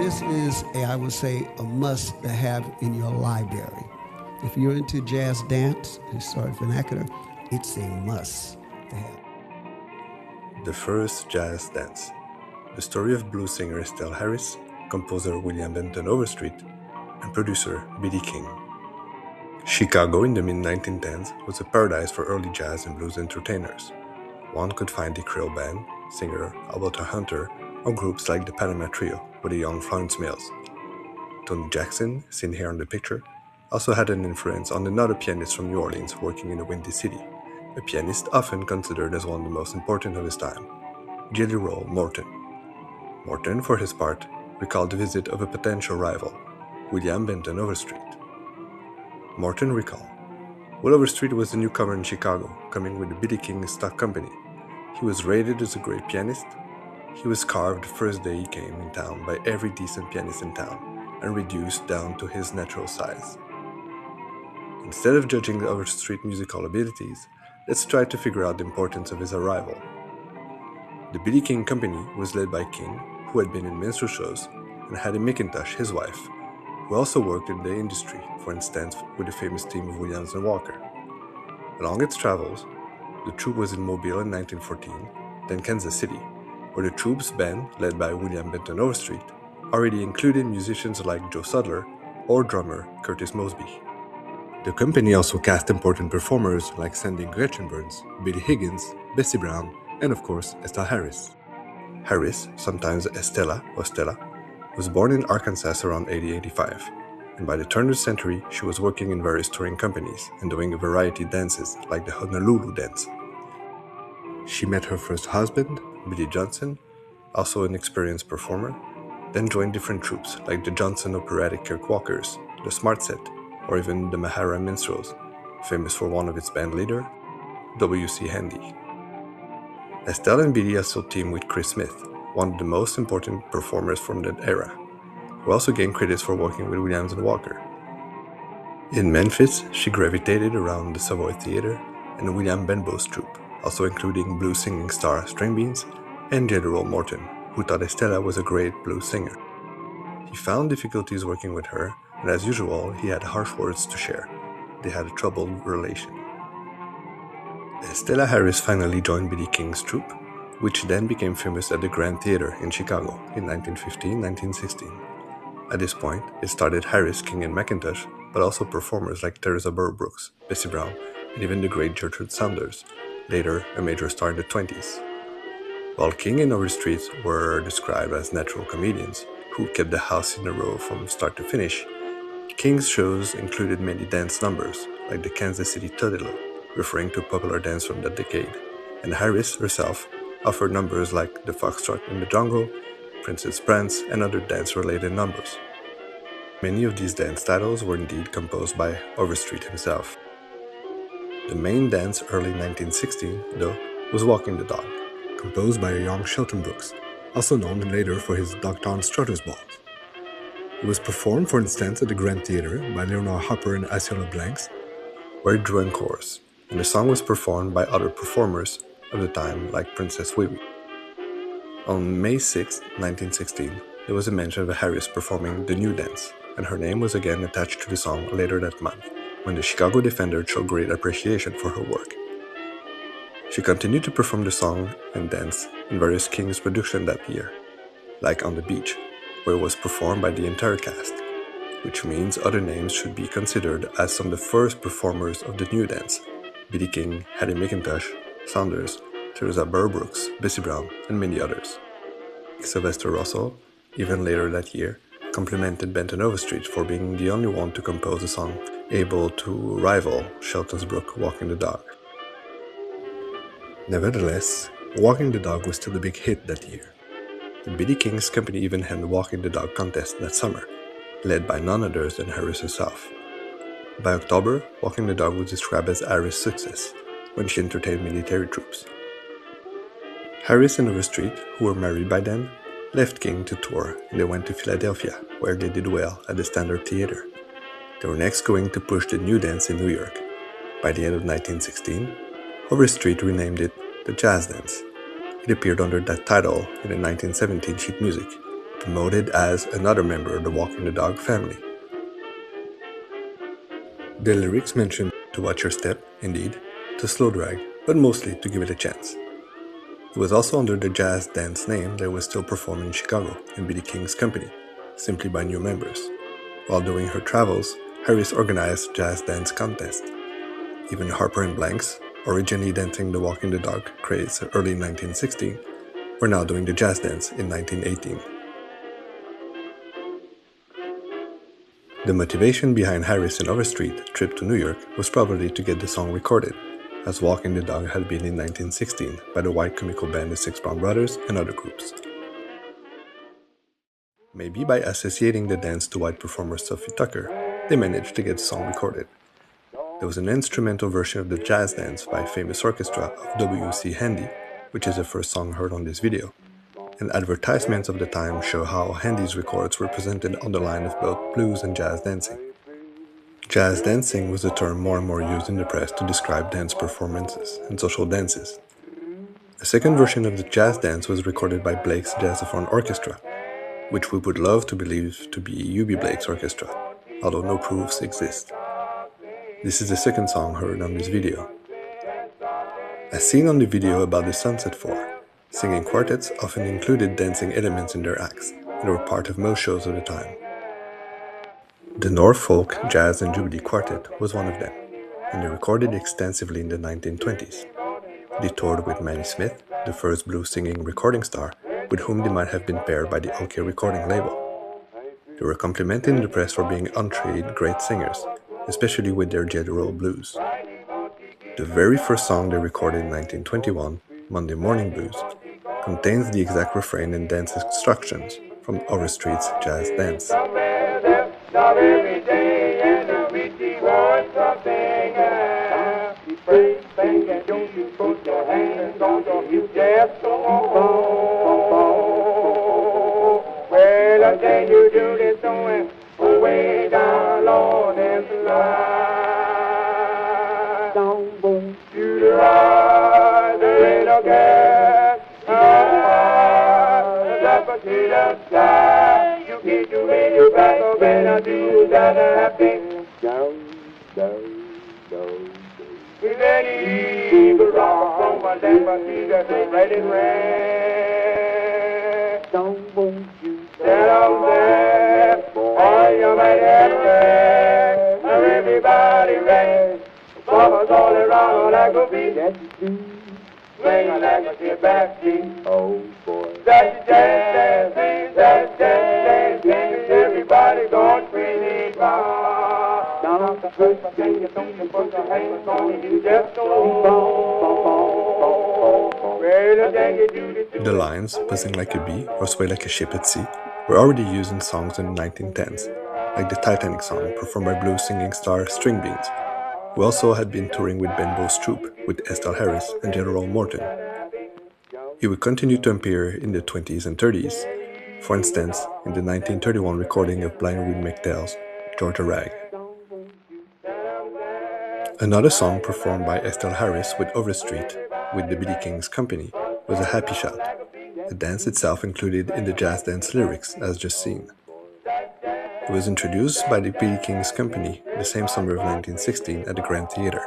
this is, I would say, a must to have in your library. If you're into jazz dance, sorry, vernacular, it's a must to have. The first jazz dance. The story of blues singer Estella Harris, composer William Benton Overstreet, and producer B.B. King. Chicago in the mid-1910s was a paradise for early jazz and blues entertainers. One could find the Creole Band, singer Alberta Hunter, or groups like the Panama Trio with the young Florence Mills. Tony Jackson, seen here on the picture, also had an influence on another pianist from New Orleans working in the Windy City, a pianist often considered as one of the most important of his time, Jelly Roll Morton. Morton, for his part, recalled the visit of a potential rival, William Benton Overstreet. Morton recalled, "Will Overstreet was a newcomer in Chicago, coming with the B.B. King stock company. He was rated as a great pianist. He was carved the first day he came in town by every decent pianist in town, and reduced down to his natural size. Instead of judging the Overstreet musical abilities, let's try to figure out the importance of his arrival." The B.B. King Company was led by King, who had been in minstrel shows, and Hattie McIntosh, his wife, who also worked in the industry, for instance with the famous team of Williams and Walker. Along its travels, the troupe was in Mobile in 1914, then Kansas City, where the troupe's band, led by William Benton Overstreet, already included musicians like Joe Sudler or drummer Curtis Mosby. The company also cast important performers like Sandy Gretchen Burns, Billy Higgins, Bessie Brown, and of course Estella Harris. Harris, sometimes Estella or Stella, was born in Arkansas around 1885, and by the turn of the century she was working in various touring companies and doing a variety of dances like the Honolulu dance. She met her first husband, Billy Johnson, also an experienced performer, then joined different troupes like the Johnson Operatic Kirkwalkers, the Smart Set, or even the Mahara Minstrels, famous for one of its band leader, W.C. Handy. Estelle and Billy also teamed with Chris Smith, one of the most important performers from that era, who also gained credits for working with Williams and Walker. In Memphis, she gravitated around the Savoy Theater and William Benbow's troupe, also including blues singing star Stringbeans and General Morton, who thought Estella was a great blues singer. He found difficulties working with her, and as usual, he had harsh words to share. They had a troubled relation. Estella Harris finally joined B.B. King's troupe, which then became famous at the Grand Theater in Chicago in 1915-1916. At this point, it started Harris, King, and McIntosh, but also performers like Teresa Burr Brooks, Bessie Brown, and even the great Gertrude Saunders, later a major star in the 20s. While King and Overstreet were described as natural comedians who kept the house in a row from start to finish, King's shows included many dance numbers, like the Kansas City Toddler, referring to a popular dance from that decade, and Harris herself offered numbers like the Foxtrot in the Jungle, Princess Prance, and other dance-related numbers. Many of these dance titles were indeed composed by Overstreet himself. The main dance early 1916, though, was Walking the Dog, composed by a young Shelton Brooks, also known later for his Dogtown Strutter's Balls. It was performed, for instance, at the Grand Theater by Leonard Hopper and Asiela Blanks, where it drew in chorus, and the song was performed by other performers of the time like Princess Wiwi. On May 6, 1916, there was a mention of Harris performing the new dance, and her name was again attached to the song later that month, when the Chicago Defender showed great appreciation for her work. She continued to perform the song and dance in various King's productions that year, like On the Beach, where it was performed by the entire cast, which means other names should be considered as some of the first performers of the new dance: B.B. King, Hattie McIntosh, Saunders, Teresa Burr Brooks, Bessie Brown, and many others. Sylvester Russell, even later that year, complimented Benton Overstreet for being the only one to compose a song able to rival Shelton's Brook Walking the Dog. Nevertheless, Walking the Dog was still a big hit that year. The B.B. King's company even had the Walking the Dog contest that summer, led by none other than Harris herself. By October, Walking the Dog was described as Harris' success, when she entertained military troops. Harris and Overstreet, who were married by then, left King to tour, and they went to Philadelphia, where they did well at the Standard Theater. They were next going to push the new dance in New York. By the end of 1916, Overstreet renamed it the Jazz Dance. It appeared under that title in the 1917 sheet music, promoted as another member of the Walking the Dog family. The lyrics mention to watch your step, indeed, to slow drag, but mostly to give it a chance. It was also under the jazz dance name that it was still performing in Chicago in B.B. King's company, simply by new members. While doing her travels, Harris organized jazz dance contests. Even Harper and Blanks, originally dancing the Walking the Dog craze early 1916, were now doing the jazz dance in 1918. The motivation behind Harris and Overstreet's trip to New York was probably to get the song recorded, as Walking the Dog had been in 1916 by the white comical band the Six Brown Brothers and other groups. Maybe by associating the dance to white performer Sophie Tucker, they managed to get the song recorded. There was an instrumental version of the jazz dance by famous orchestra of W.C. Handy, which is the first song heard on this video, and advertisements of the time show how Handy's records were presented on the line of both blues and jazz dancing. Jazz dancing was a term more and more used in the press to describe dance performances and social dances. A second version of the jazz dance was recorded by Blake's Jazzophone Orchestra, which we would love to believe to be U.B. Blake's orchestra, although no proofs exist. This is the second song heard on this video. As seen on the video about the Sunset Four, singing quartets often included dancing elements in their acts, and were part of most shows of the time. The Norfolk Jazz and Jubilee Quartet was one of them, and they recorded extensively in the 1920s. They toured with Manny Smith, the first blues singing recording star, with whom they might have been paired by the OK recording label. They were complimented in the press for being untrained great singers, especially with their jet roll blues. The very first song they recorded in 1921, Monday Morning Blues, contains the exact refrain and dance instructions from Overstreet's jazz dance. The lines, buzzing like a bee or sway like a ship at sea, were already used in songs in the 1910s, like the Titanic song performed by blues singing star String Beans, who also had been touring with Ben Bow's troupe with Estella Harris and General Morton. He would continue to appear in the 20s and 30s, for instance, in the 1931 recording of Blind Willie McTell's Georgia Rag. Another song performed by Estelle Harris with Overstreet with the B.B. King's company was a Happy Shout, the dance itself included in the jazz dance lyrics as just seen. It was introduced by the B.B. King's company the same summer of 1916 at the Grand Theatre,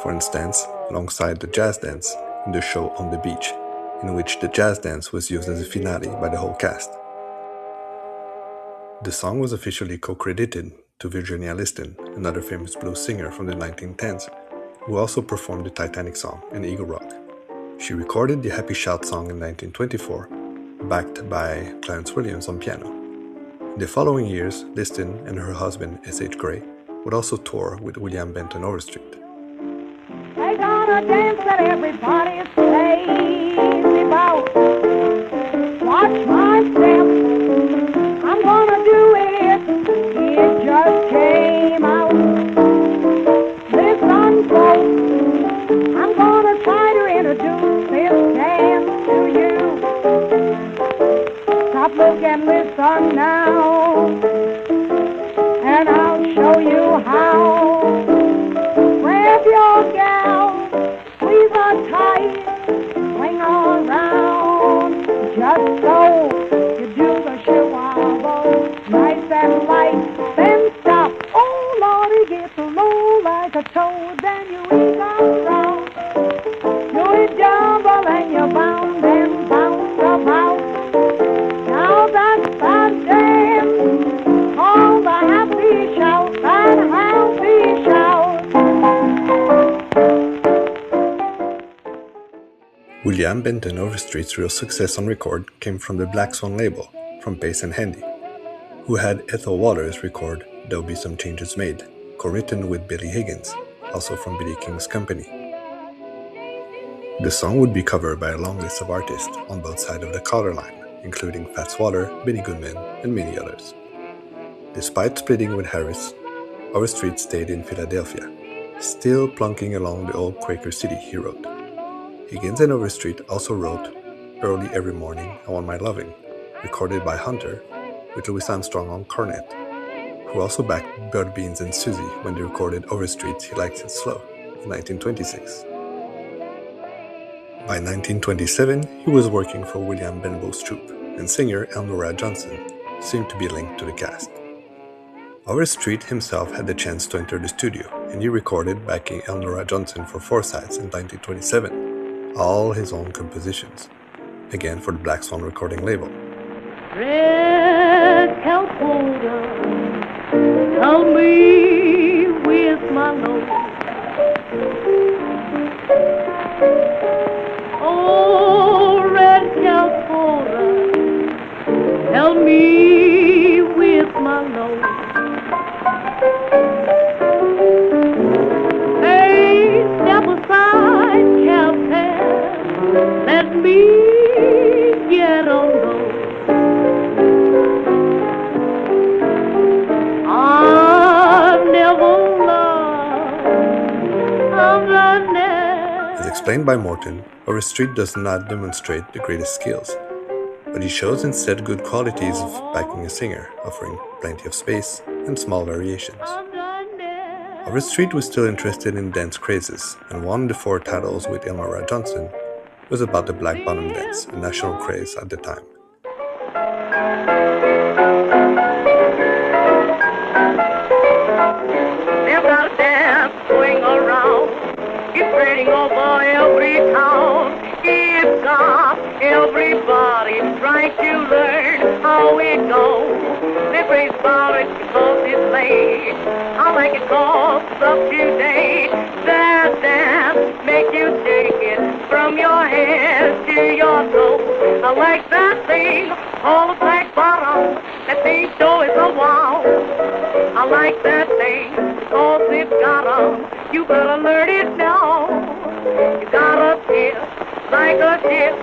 for instance, alongside the jazz dance in the show On the Beach, in which the jazz dance was used as a finale by the whole cast. The song was officially co-credited to Virginia Liston, another famous blues singer from the 1910s, who also performed the Titanic song and Eagle Rock. She recorded the Happy Shout song in 1924, backed by Clarence Williams on piano. In the following years, Liston and her husband, S.H. Gray, would also tour with William Benton Overstreet. They're gonna dance that everybody is crazy about. Watch my step, I'm gonna do it just came out. Listen, folks, I'm gonna try to introduce this dance to you. Stop, look, and listen now, and I'll show you how. Grab your gal, squeeze her tight, swing her around, just so you do the shake. William Benton Overstreet's real success on record came from the Black Swan label, from Pace and Handy, who had Ethel Waters record There'll Be Some Changes Made, co-written with Billy Higgins, also from B.B. King's company. The song would be covered by a long list of artists on both sides of the color line, including Fats Waller, Benny Goodman, and many others. Despite splitting with Harris, Overstreet stayed in Philadelphia, still plunking along the old Quaker City, he wrote. Higgins and Overstreet also wrote Early Every Morning I Want My Loving, recorded by Hunter, with Louis Armstrong on cornet, who also backed Bud Beans and Susie when they recorded Overstreet's He Likes It Slow in 1926. By 1927, he was working for William Benbow's troupe, and singer Elnora Johnson seemed to be linked to the cast. Overstreet himself had the chance to enter the studio, and he recorded backing Elnora Johnson for Four Sides in 1927, all his own compositions, again for the Black Swan recording label. Red Calcutta, tell me with my love. Oh, red Calcutta, tell me with my love. Hey, step aside, Captain, let me get on board. I've never loved a net. As explained by Morton, Overstreet does not demonstrate the greatest skills, but he shows instead good qualities of backing a singer, offering plenty of space and small variations. Overstreet was still interested in dance crazes, and one of the 4 titles with Elnora Johnson was about the Black Bottom Dance, a national craze at the time. They've got a dance going around, it's spreading over every town. It's got everybody trying to learn how it goes. They praise about it because it's late. I like it cause it's up to date. That dance make you take it from your head to your toes. I like that thing, all the black bottom. That thing sure is a wow. I like that thing because it's got 'em. You better learn it now. You gotta dip like a dip,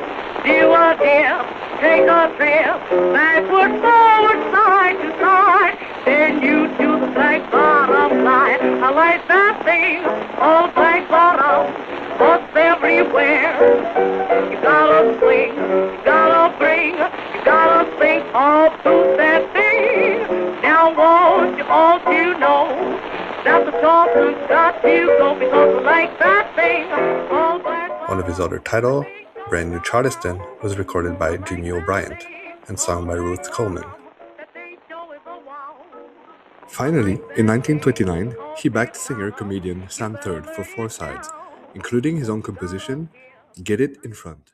do a dip, take a trip, backward, forward, side to side, then you do the black bottom slide. I like that thing, all black bottom, butts everywhere. You gotta swing, you gotta bring, you gotta sing, all through that thing. Now want you all to know that the Dawson's got to go because I like that thing, all black bottom. One of his other titles, Brand New Charleston, was recorded by Jimmy O'Brien and sung by Ruth Coleman. Finally, in 1929, he backed singer-comedian Sam Third for Four Sides, including his own composition, Get It in Front.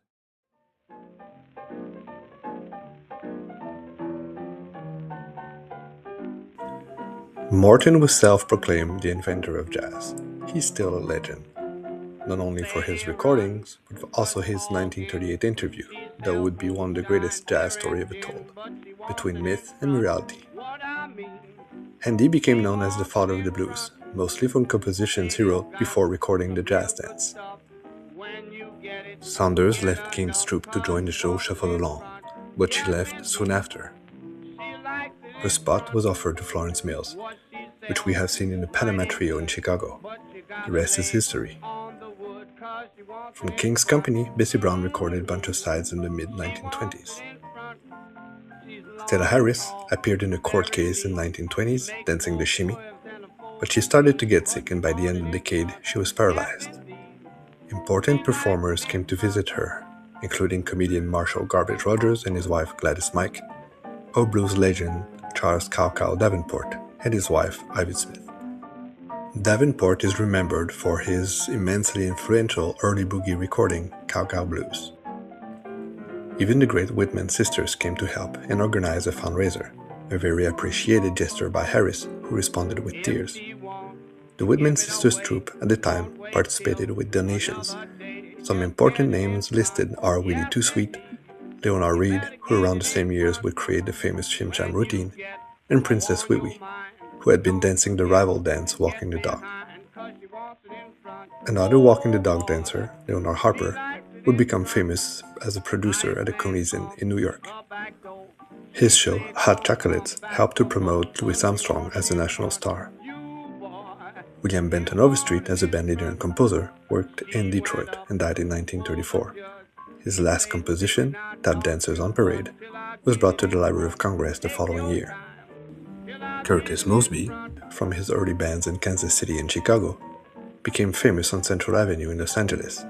Morton was self-proclaimed the inventor of jazz. He's still a legend, not only for his recordings, but also his 1938 interview that would be one of the greatest jazz stories ever told, between myth and reality. Handy became known as the father of the blues, mostly from compositions he wrote before recording the jazz dance. Saunders left King's troupe to join the show Shuffle Along, but she left soon after. Her spot was offered to Florence Mills, which we have seen in the Panama Trio in Chicago. The rest is history. From King's company, Bessie Brown recorded a bunch of sides in the mid-1920s. Estella Harris appeared in a court case in the 1920s, dancing the shimmy, but she started to get sick and by the end of the decade, she was paralyzed. Important performers came to visit her, including comedian Marshall Garbage Rogers and his wife Gladys Mike, or blues legend Charles Cow Cow Davenport and his wife Ivy Smith. Davenport is remembered for his immensely influential early boogie recording, Cow Cow Blues. Even the great Whitman sisters came to help and organize a fundraiser, a very appreciated gesture by Harris, who responded with tears. The Whitman sisters troupe at the time participated with donations, Some important names listed are Willie Too Sweet, Leonard Reed, who around the same years would create the famous Chim Cham routine, and Princess Wee Wee, who had been dancing the rival dance Walking the Dog. Another Walking the Dog dancer, Leonard Harper, would become famous as a producer at the Coney's Inn in New York. His show, Hot Chocolates, helped to promote Louis Armstrong as a national star. William Benton Overstreet, as a bandleader and composer, worked in Detroit and died in 1934. His last composition, Tap Dancers on Parade, was brought to the Library of Congress the following year. Curtis Mosby, from his early bands in Kansas City and Chicago, became famous on Central Avenue in Los Angeles.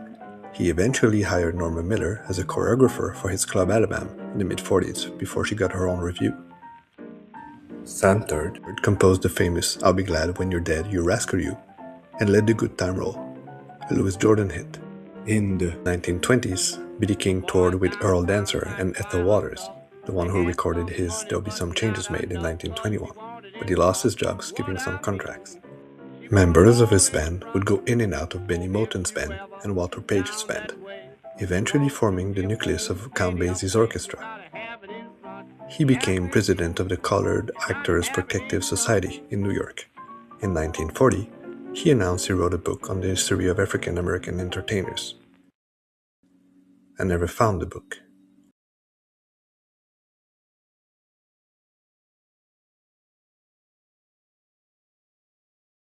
He eventually hired Norma Miller as a choreographer for his Club Alabama in the mid-40s before she got her own revue. Sam Third composed the famous I'll Be Glad When You're Dead, You Rascal You, and Let the Good Time Roll, a Louis Jordan hit. In the 1920s, B.B. King toured with Earl Dancer and Ethel Waters, the one who recorded his There'll Be Some Changes Made in 1921, but he lost his job skipping some contracts. Members of his band would go in and out of Benny Moten's band and Walter Page's band, eventually forming the nucleus of Count Basie's orchestra. He became president of the Colored Actors Protective Society in New York. In 1940, he announced he wrote a book on the history of African American entertainers. I never found the book.